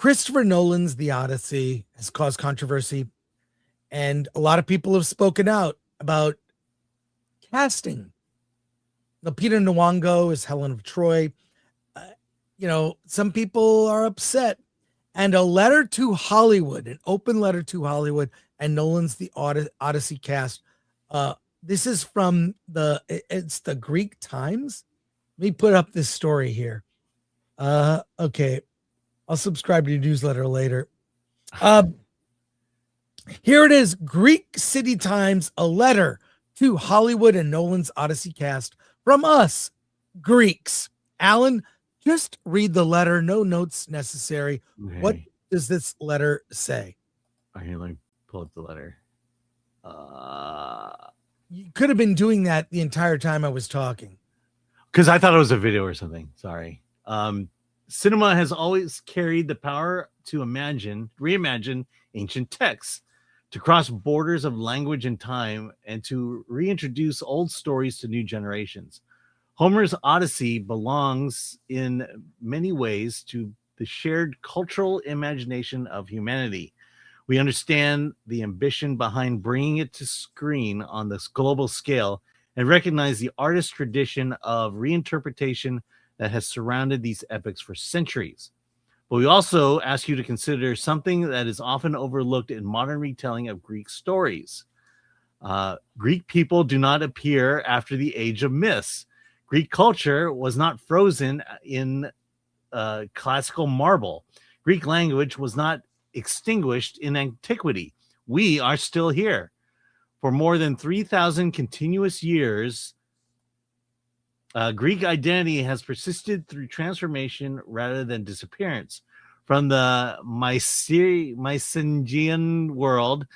Christopher Nolan's The Odyssey has caused controversy, and a lot of people have spoken out about casting. Lupita Nyong'o is Helen of Troy. Some people are upset. And a letter to Hollywood, an open letter to Hollywood and Nolan's The Odyssey cast. This is from it's the Greek Times. Let me put up this story here. Okay. I'll subscribe to your newsletter later. Here it is. Greek City Times, a letter to Hollywood and Nolan's Odyssey cast from us, Greeks. Alan, just read the letter. No notes necessary. Okay. What does this letter say? Okay, let me pull up the letter. You could have been doing that the entire time I was talking. Because I thought it was a video or something. Sorry. Cinema has always carried the power to reimagine ancient texts, to cross borders of language and time, and to reintroduce old stories to new generations. Homer's Odyssey belongs in many ways to the shared cultural imagination of humanity. We understand the ambition behind bringing it to screen on this global scale and recognize the artist's tradition of reinterpretation that has surrounded these epics for centuries. But we also ask you to consider something that is often overlooked in modern retelling of Greek stories. Greek people do not appear after the age of myths. Greek culture was not frozen in classical marble. Greek language was not extinguished in antiquity. We are still here. For more than 3,000 continuous years, Greek identity has persisted through transformation rather than disappearance. From the Mycenaean world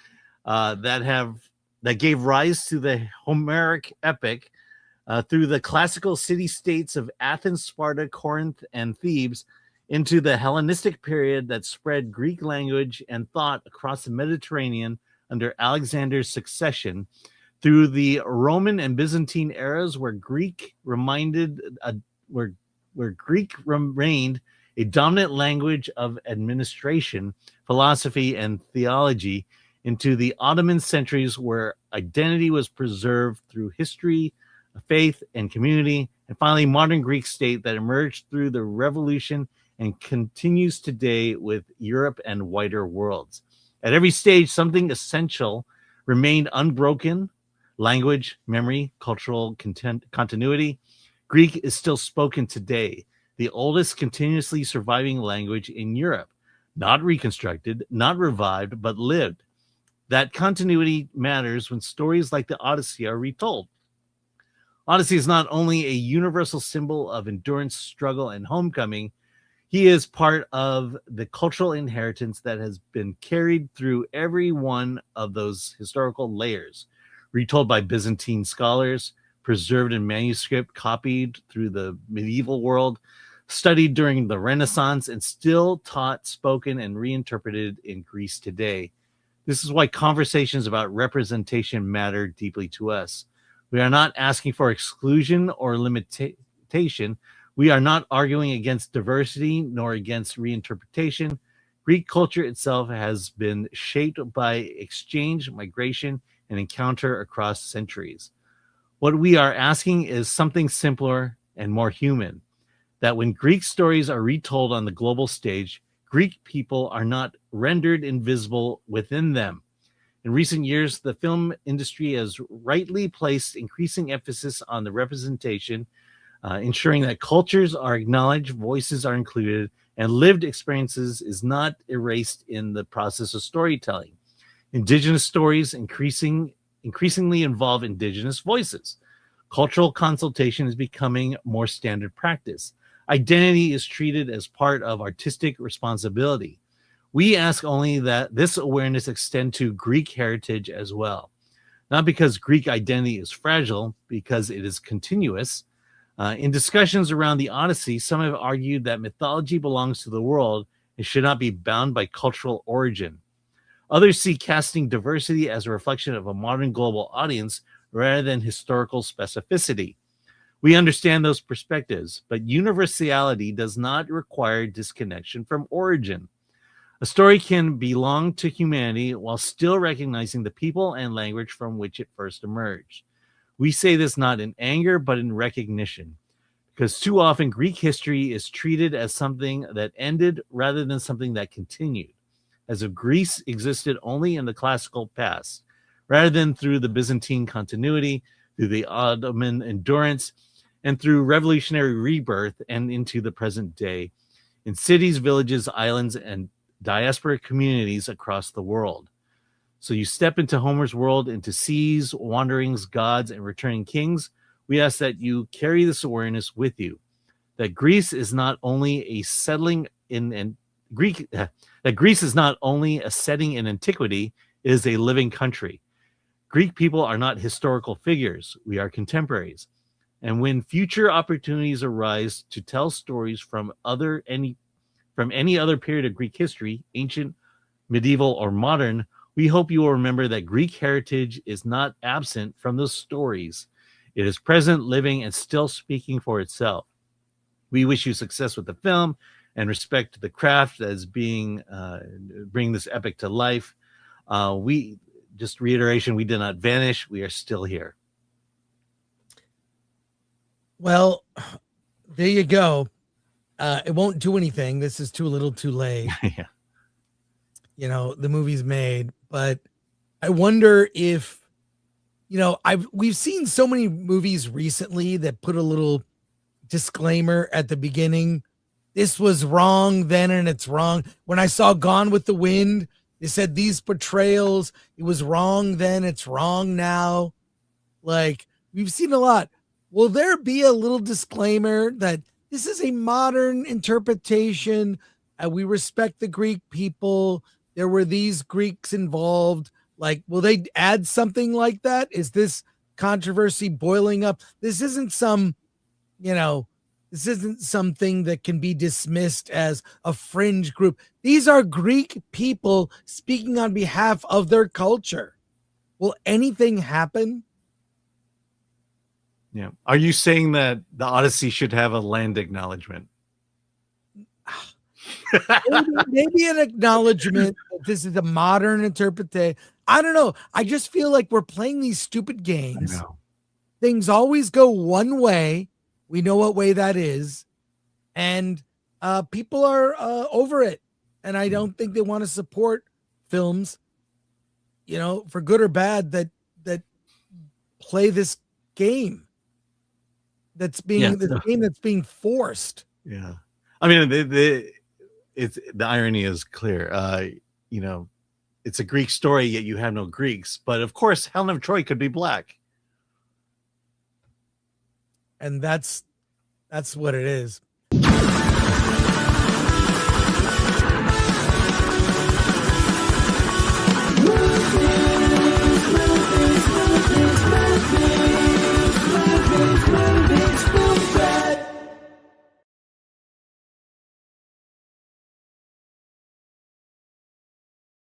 that gave rise to the Homeric epic, through the classical city-states of Athens, Sparta, Corinth, and Thebes, into the Hellenistic period that spread Greek language and thought across the Mediterranean under Alexander's succession, through the Roman and Byzantine eras where Greek remained a dominant language of administration, philosophy, and theology, into the Ottoman centuries where identity was preserved through history, faith, and community, and finally modern Greek state that emerged through the revolution and continues today with Europe and wider worlds. At every stage, something essential remained unbroken: language, memory, cultural continuity. Greek is still spoken today, the oldest continuously surviving language in Europe, not reconstructed, not revived, but lived. That continuity matters when stories like the Odyssey are retold. Odyssey is not only a universal symbol of endurance, struggle, and homecoming. He is part of the cultural inheritance that has been carried through every one of those historical layers, retold by Byzantine scholars, preserved in manuscript, copied through the medieval world, studied during the Renaissance, and still taught, spoken, and reinterpreted in Greece today. This is why conversations about representation matter deeply to us. We are not asking for exclusion or limitation. We are not arguing against diversity nor against reinterpretation. Greek culture itself has been shaped by exchange, migration, and encounter across centuries. What we are asking is something simpler and more human, that when Greek stories are retold on the global stage, Greek people are not rendered invisible within them. In recent years, the film industry has rightly placed increasing emphasis on the representation, ensuring that cultures are acknowledged, voices are included, and lived experiences is not erased in the process of storytelling. Indigenous stories increasingly involve indigenous voices. Cultural consultation is becoming more standard practice. Identity is treated as part of artistic responsibility. We ask only that this awareness extend to Greek heritage as well. Not because Greek identity is fragile, because it is continuous. In discussions around the Odyssey, some have argued that mythology belongs to the world and should not be bound by cultural origin. Others see casting diversity as a reflection of a modern global audience rather than historical specificity. We understand those perspectives, but universality does not require disconnection from origin. A story can belong to humanity while still recognizing the people and language from which it first emerged. We say this not in anger, but in recognition, because too often Greek history is treated as something that ended rather than something that continued, as if Greece existed only in the classical past, rather than through the Byzantine continuity, through the Ottoman endurance, and through revolutionary rebirth and into the present day, in cities, villages, islands, and diaspora communities across the world. So you step into Homer's world, into seas, wanderings, gods, and returning kings. We ask that you carry this awareness with you, that Greece is not only a settling in and Greek that Greece is not only a setting in antiquity, it is a living country. Greek people are not historical figures, we are contemporaries. And when future opportunities arise to tell stories from any other period of Greek history, ancient, medieval, or modern, we hope you will remember that Greek heritage is not absent from those stories. It is present, living, and still speaking for itself. We wish you success with the film and respect to the craft that is bring this epic to life. We just reiteration, we did not vanish. We are still here. Well, there you go. It won't do anything. This is too little too late. Yeah. You know, the movie's made, but I wonder if, you know, we've seen so many movies recently that put a little disclaimer at the beginning. This was wrong then and it's wrong. When I saw Gone with the Wind, they said these portrayals, it was wrong then, it's wrong now. Like, we've seen a lot. Will there be a little disclaimer that this is a modern interpretation? We respect the Greek people. There were these Greeks involved. Like, will they add something like that? Is this controversy boiling up? This isn't some, you know, this isn't something that can be dismissed as a fringe group. These are Greek people speaking on behalf of their culture. Will anything happen? Yeah. Are you saying that the Odyssey should have a land acknowledgement? Maybe an acknowledgement that this is a modern interpretation. I don't know. I just feel like we're playing these stupid games. Things always go one way. We know what way that is. And people are over it. And I don't think they want to support films, you know, for good or bad, that play this game. That's being the game that's being forced. Yeah. I mean, the irony is clear. You know, it's a Greek story, yet you have no Greeks. But of course, Helen of Troy could be black. And that's what it is.